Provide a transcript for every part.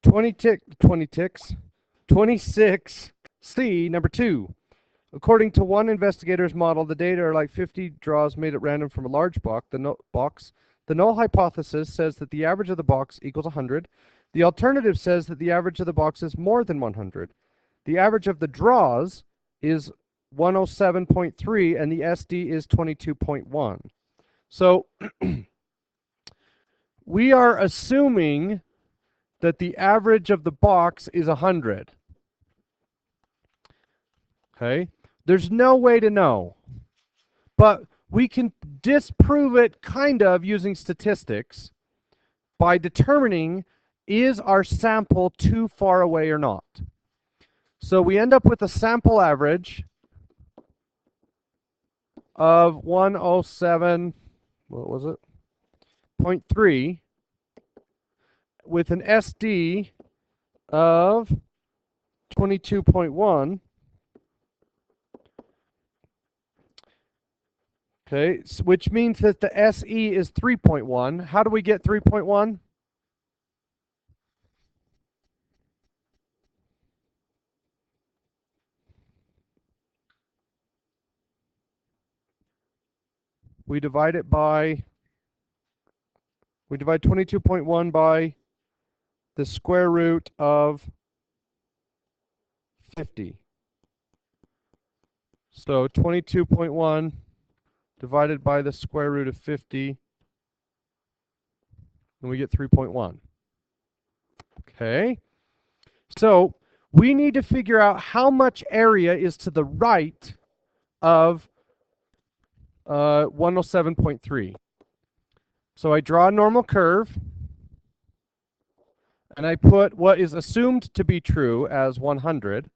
26C, number 2. According to one investigator's model, the data are like 50 draws made at random from a large box. The null hypothesis says that the average of the box equals 100. The alternative says that the average of the box is more than 100. The average of the draws is 107.3 and the SD is 22.1. So we are assuming that the average of the box is 100. Okay? There's no way to know. But we can disprove it kind of using statistics by determining, is our sample too far away or not? So we end up with a sample average of 107, what was it? 0.3 with an SD of 22.1. Okay, which means that the SE is 3.1. How do we get 3.1? We divide 22.1 by the square root of 50. So 22.1 divided by the square root of 50, and we get 3.1. Okay, so we need to figure out how much area is to the right of 107.3. So I draw a normal curve, and I put what is assumed to be true as 100,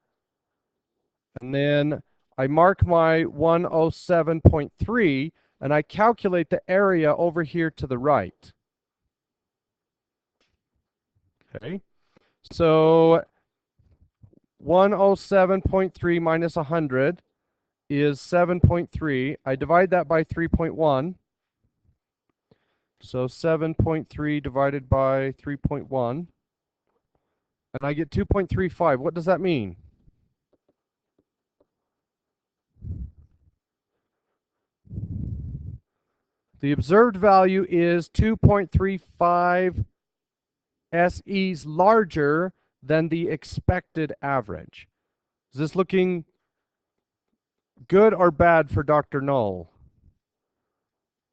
and then I mark my 107.3, and I calculate the area over here to the right. Okay, so 107.3 minus 100 is 7.3. I divide that by 3.1. So 7.3 divided by 3.1. And I get 2.35. What does that mean? The observed value is 2.35 SEs larger than the expected average. Is this looking good or bad for Dr. Null?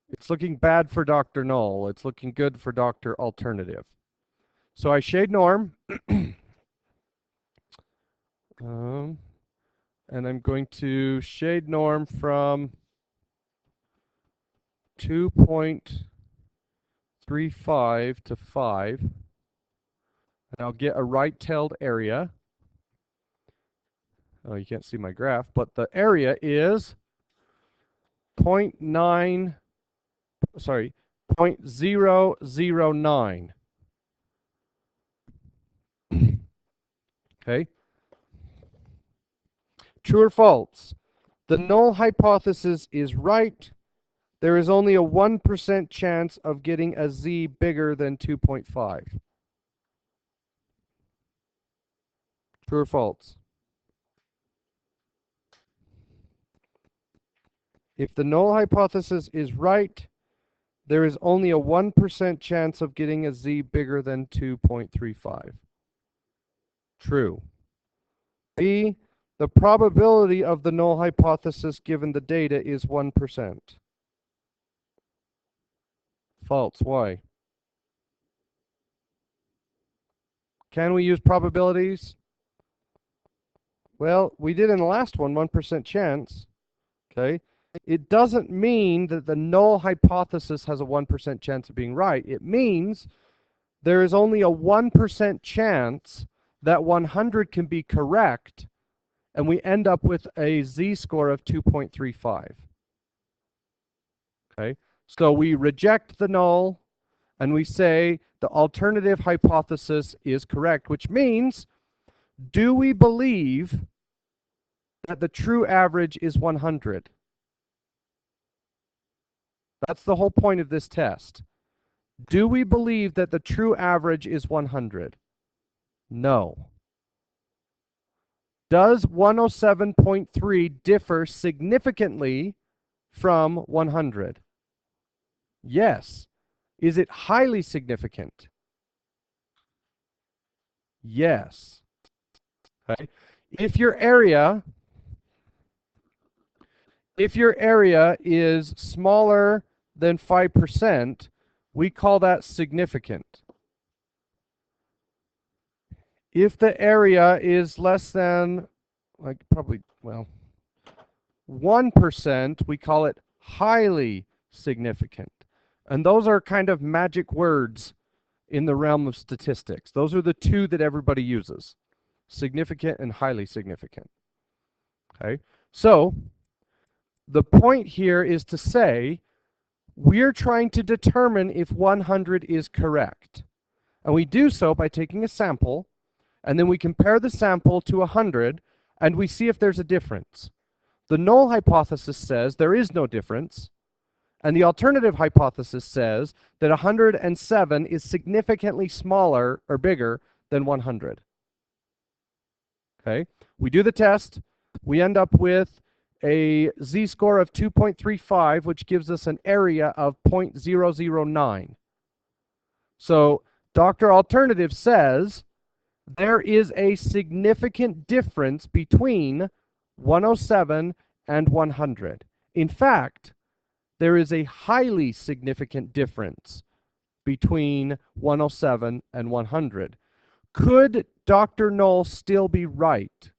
It's looking bad for Dr. Null. It's looking good for Dr. Alternative. So I shade norm. And I'm going to shade norm from 2.35 to 5. And I'll get a right-tailed area. Oh, you can't see my graph, but the area is 0.009. Okay. True or false? The null hypothesis is right. There is only a 1% chance of getting a z bigger than 2.5. True or false? If the null hypothesis is right, there is only a 1% chance of getting a z bigger than 2.35. True. B, the probability of the null hypothesis given the data is 1%. False. Why? Can we use probabilities? Well, we did in the last one, 1% chance. Okay. It doesn't mean that the null hypothesis has a 1% chance of being right. It means there is only a 1% chance that 100 can be correct, and we end up with a z-score of 2.35. Okay, so we reject the null, and we say the alternative hypothesis is correct, which means, do we believe that the true average is 100? That's the whole point of this test. Do we believe that the true average is 100? No. Does 107.3 differ significantly from 100? Yes. Is it highly significant? Yes. Okay. If your area is smaller than 5%, we call that significant. If the area is less than, like probably, well, 1%, we call it highly significant. And those are kind of magic words in the realm of statistics. Those are the two that everybody uses, significant and highly significant. Okay, so the point here is to say we're trying to determine if 100 is correct. And we do so by taking a sample, and then we compare the sample to 100, and we see if there's a difference. The null hypothesis says there is no difference, and the alternative hypothesis says that 107 is significantly smaller or bigger than 100. Okay, we do the test, we end up with a z-score of 2.35, which gives us an area of 0.009. So Dr. Alternative says there is a significant difference between 107 and 100. In fact, there is a highly significant difference between 107 and 100. Could Dr. Knoll still be right?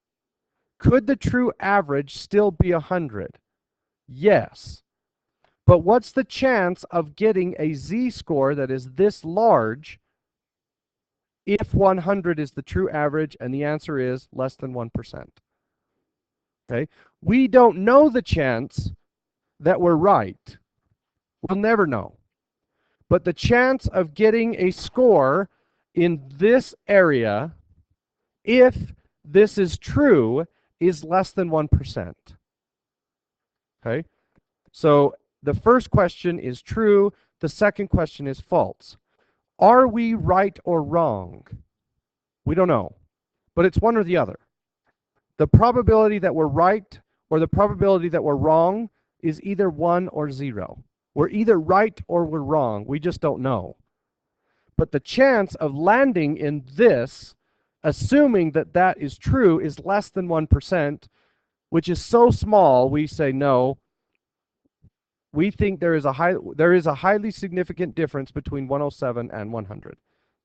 Could the true average still be 100? Yes. But what's the chance of getting a z-score that is this large if 100 is the true average? And the answer is less than 1%. Okay? We don't know the chance that we're right. We'll never know. But the chance of getting a score in this area, if this is true, is less than 1%. Okay? So the first question is true. The second question is false. Are we right or wrong? We don't know. But it's one or the other. The probability that we're right or the probability that we're wrong is either 1 or 0. We're either right or we're wrong. We just don't know. But the chance of landing in this, assuming that that is true, is less than 1%, which is so small, we say no. We think there is a highly significant difference between 107 and 100.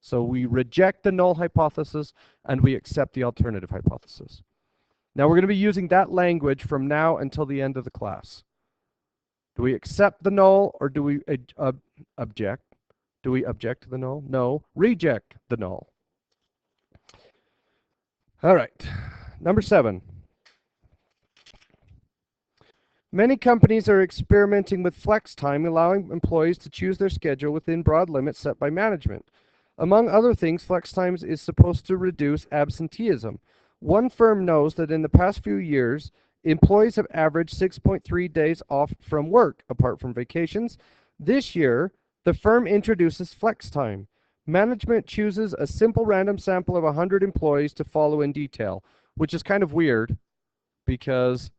So we reject the null hypothesis and we accept the alternative hypothesis. Now we're going to be using that language from now until the end of the class. Do we accept the null or do we object? Do we object to the null? No. Reject the null. All right. Number 7. Many companies are experimenting with flex time, allowing employees to choose their schedule within broad limits set by management. Among other things, flex times is supposed to reduce absenteeism. One firm knows that in the past few years, employees have averaged 6.3 days off from work, apart from vacations. This year, the firm introduces flex time. Management chooses a simple random sample of 100 employees to follow in detail, which is kind of weird because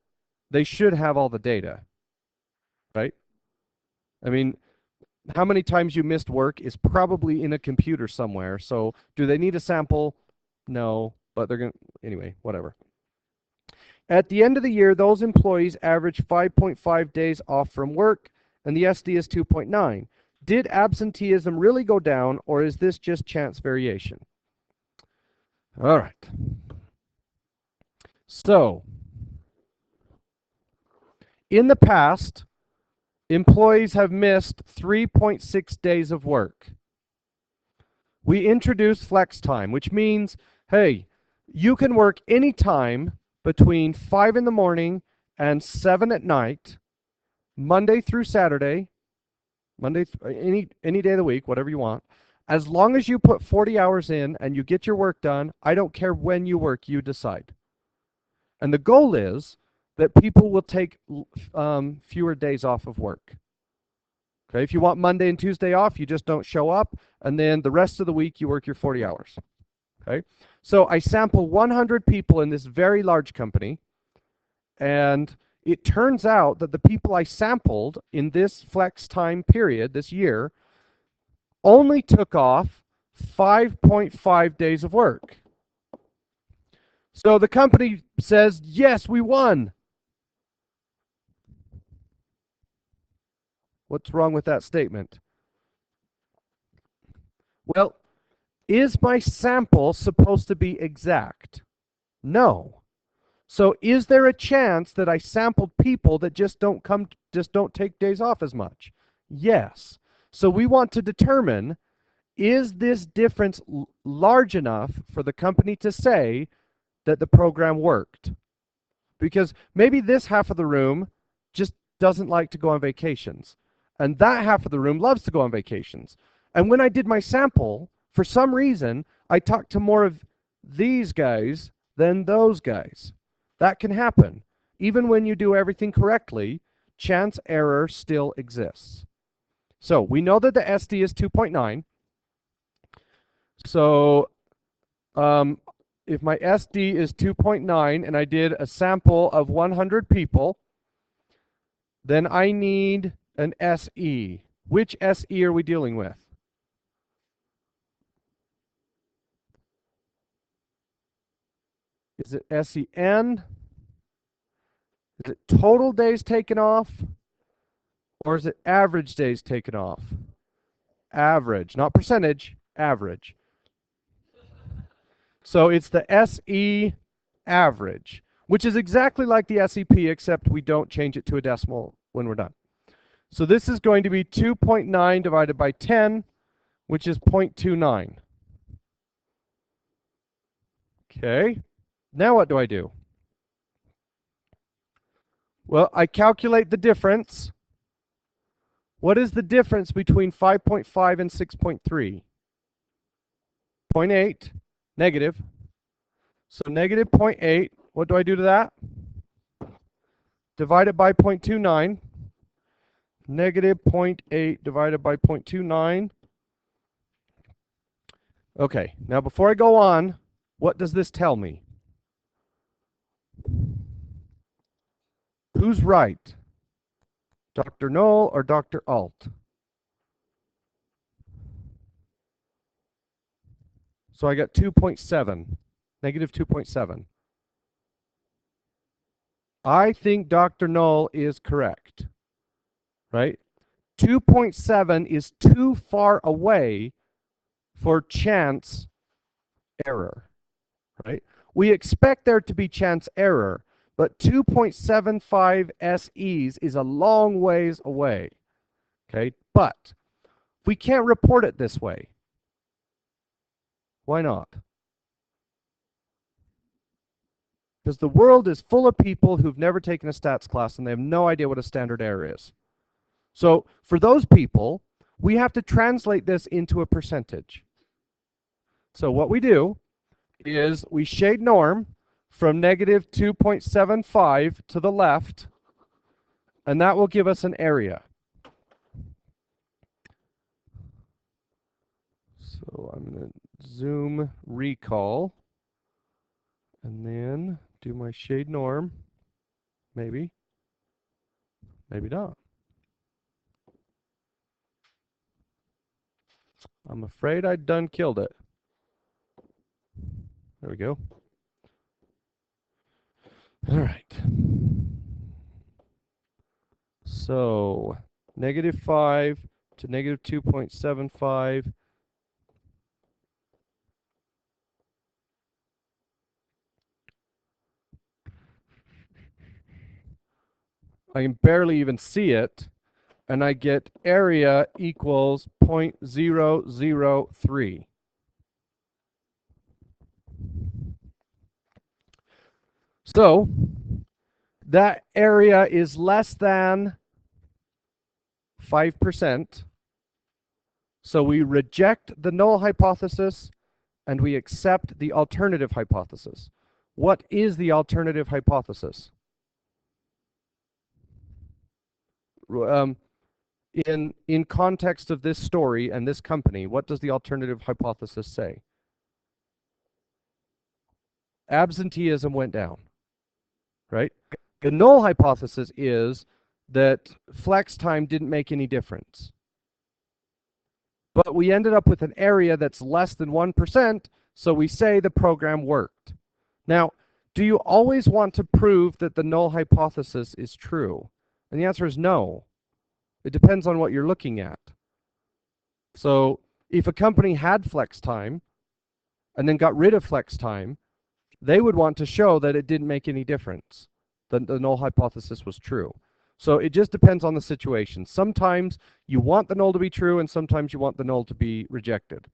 they should have all the data, right? I mean, how many times you missed work is probably in a computer somewhere. So do they need a sample? No, but they're going to, anyway, whatever. At the end of the year, those employees average 5.5 days off from work, and the SD is 2.9. Did absenteeism really go down, or is this just chance variation? All right. So, in the past, employees have missed 3.6 days of work. We introduced flex time, which means, hey, you can work any time between 5 in the morning and 7 at night, Monday through Saturday, any day of the week, whatever you want. As long as you put 40 hours in and you get your work done, I don't care when you work, you decide. And the goal is that people will take fewer days off of work. Okay, if you want Monday and Tuesday off, you just don't show up, and then the rest of the week you work your 40 hours. Okay, so I sample 100 people in this very large company, and it turns out that the people I sampled in this flex time period, this year, only took off 5.5 days of work. So the company says, yes, we won. What's wrong with that statement? Well, is my sample supposed to be exact? No. So is there a chance that I sampled people that just don't take days off as much? Yes. So we want to determine, is this difference large enough for the company to say that the program worked? Because maybe this half of the room just doesn't like to go on vacations, and that half of the room loves to go on vacations. And when I did my sample, for some reason, I talked to more of these guys than those guys. That can happen. Even when you do everything correctly, chance error still exists. So we know that the SD is 2.9. So if my SD is 2.9 and I did a sample of 100 people, then I need an SE. Which SE are we dealing with? Is it SEN? Is it total days taken off? Or is it average days taken off? Average, not percentage, average. So it's the SE average, which is exactly like the SEP, except we don't change it to a decimal when we're done. So this is going to be 2.9 divided by 10, which is 0.29. Okay, now what do I do? Well, I calculate the difference. What is the difference between 5.5 and 6.3? 0.8, negative. So negative 0.8, what do I do to that? Divide it by 0.29. Negative 0.8 divided by 0.29. Okay, now before I go on, what does this tell me? Who's right? Dr. Knoll or Dr. Alt? So I got 2.7, negative 2.7. I think Dr. Knoll is correct, right? 2.7 is too far away for chance error, right? We expect there to be chance error, but 2.75 SEs is a long ways away, okay? But we can't report it this way. Why not? Because the world is full of people who've never taken a stats class and they have no idea what a standard error is. So for those people, we have to translate this into a percentage. So what we do is we shade norm from negative 2.75 to the left, and that will give us an area. So I'm going to zoom recall, and then do my shade norm. Maybe. Maybe not. I'm afraid I done killed it. There we go. All right. So negative 5 to negative 2.75. I can barely even see it, and I get area equals 0.003. So that area is less than 5%. So we reject the null hypothesis and we accept the alternative hypothesis. What is the alternative hypothesis? In context of this story and this company, what does the alternative hypothesis say? absenteeism went down, right? The null hypothesis is that flex time didn't make any difference. But we ended up with an area that's less than 1%, so we say the program worked. Now, do you always want to prove that the null hypothesis is true? And the answer is no. It depends on what you're looking at. So if a company had flex time and then got rid of flex time, they would want to show that it didn't make any difference. The null hypothesis was true. So it just depends on the situation. Sometimes you want the null to be true, and sometimes you want the null to be rejected.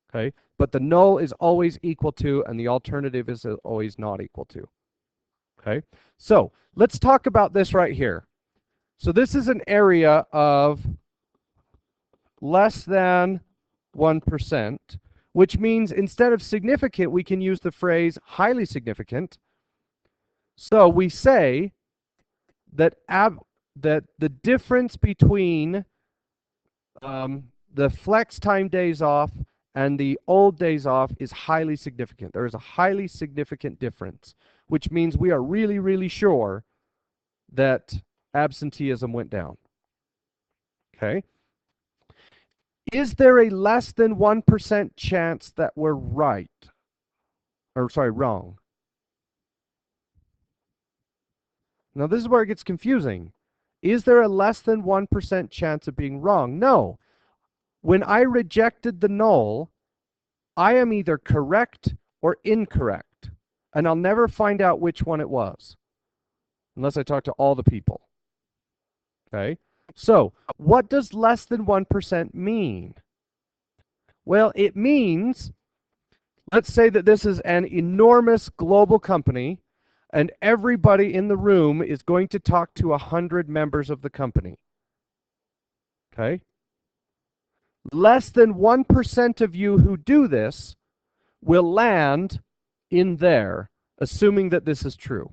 Okay? But the null is always equal to, and the alternative is always not equal to. Okay? So let's talk about this right here. So this is an area of less than 1%, which means instead of significant, we can use the phrase highly significant. So we say that the difference between the flex time days off and the old days off is highly significant. There is a highly significant difference, which means we are really, really sure that absenteeism went down. Okay? Is there a less than 1% chance that we're right? Or sorry, wrong? Now this is where it gets confusing. Is there a less than 1% chance of being wrong? No. When I rejected the null, I am either correct or incorrect. And I'll never find out which one it was unless I talk to all the people. Okay? So, what does less than 1% mean? Well, it means, let's say that this is an enormous global company, and everybody in the room is going to talk to 100 members of the company. Okay? Less than 1% of you who do this will land in there, assuming that this is true.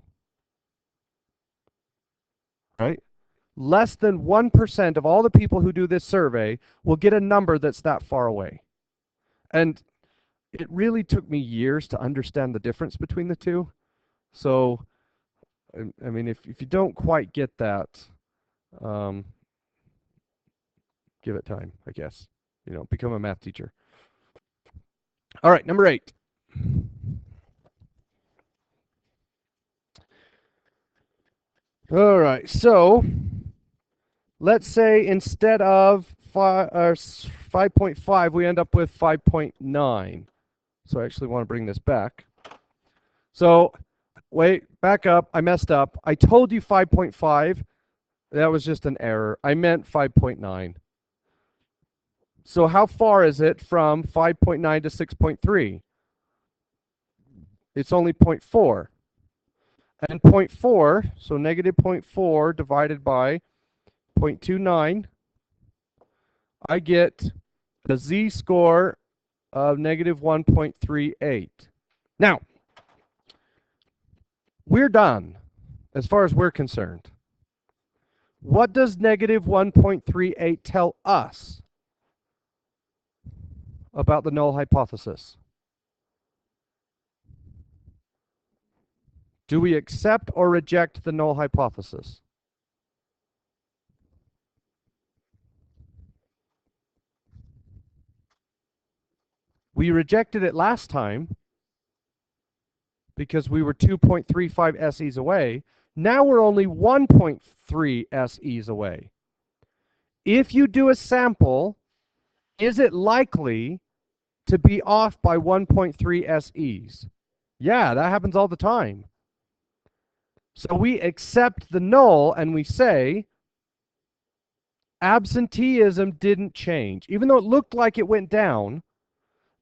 Right? Less than 1% of all the people who do this survey will get a number that's that far away. And it really took me years to understand the difference between the two. So, I mean, if you don't quite get that, give it time, I guess. You know, become a math teacher. All right, number 8. All right, so let's say instead of 5.5, we end up with 5.9. So I actually want to bring this back. So wait, back up. I messed up. I told you 5.5. That was just an error. I meant 5.9. So how far is it from 5.9 to 6.3? It's only 0.4. And 0.4, so negative 0.4 divided by 0.29, I get a z-score of negative 1.38. Now, we're done as far as we're concerned. What does negative 1.38 tell us about the null hypothesis? Do we accept or reject the null hypothesis? We rejected it last time because we were 2.35 SEs away. Now we're only 1.3 SEs away. If you do a sample, is it likely to be off by 1.3 SEs? Yeah, that happens all the time. So we accept the null and we say absenteeism didn't change. Even though it looked like it went down,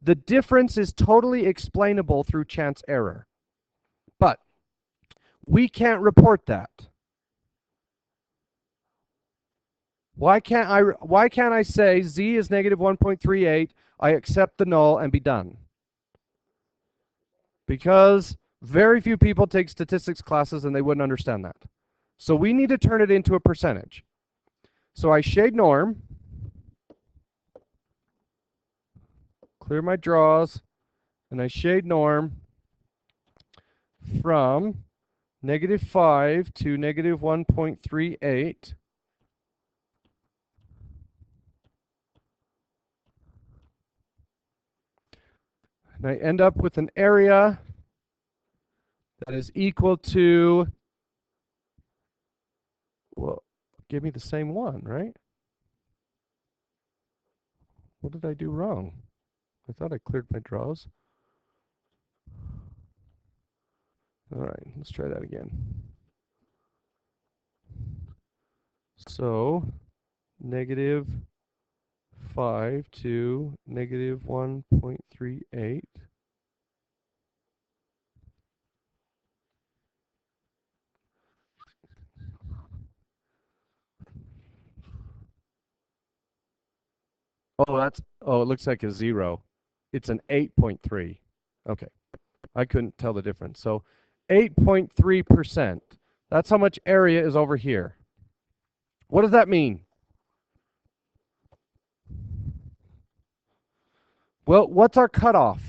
the difference is totally explainable through chance error. But we can't report that. Why can't I say z is negative 1.38, I accept the null and be done? Because very few people take statistics classes and they wouldn't understand that. So we need to turn it into a percentage. So I shade norm, clear my draws, and I shade norm, from -5 to -1.38. And I end up with an area that is equal to, well, give me the same one, right? What did I do wrong? I thought I cleared my draws. All right, let's try that again. So, -5 to -1.38. Oh, it looks like a 0. It's an 8.3. Okay, I couldn't tell the difference. So 8.3%. That's how much area is over here. What does that mean? Well, what's our cutoff?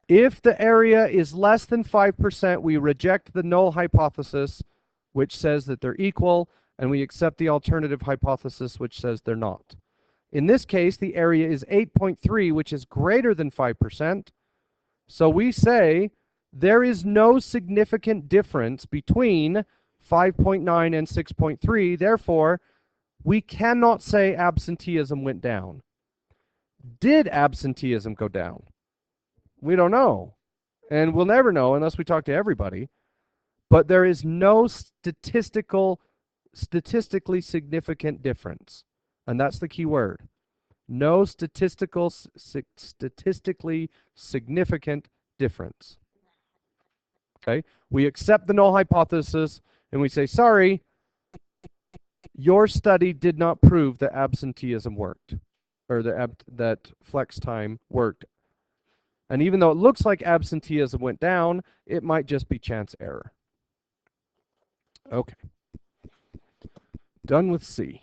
If the area is less than 5%, we reject the null hypothesis, which says that they're equal, and we accept the alternative hypothesis, which says they're not. In this case, the area is 8.3, which is greater than 5%. So we say there is no significant difference between 5.9 and 6.3. Therefore, we cannot say absenteeism went down. Did absenteeism go down? We don't know. And we'll never know unless we talk to everybody. But there is no statistically significant difference. And that's the key word. No statistically significant difference. Okay? We accept the null hypothesis and we say, sorry, your study did not prove that absenteeism worked, or that flex time worked. And even though it looks like absenteeism went down, it might just be chance error. Okay. Done with C.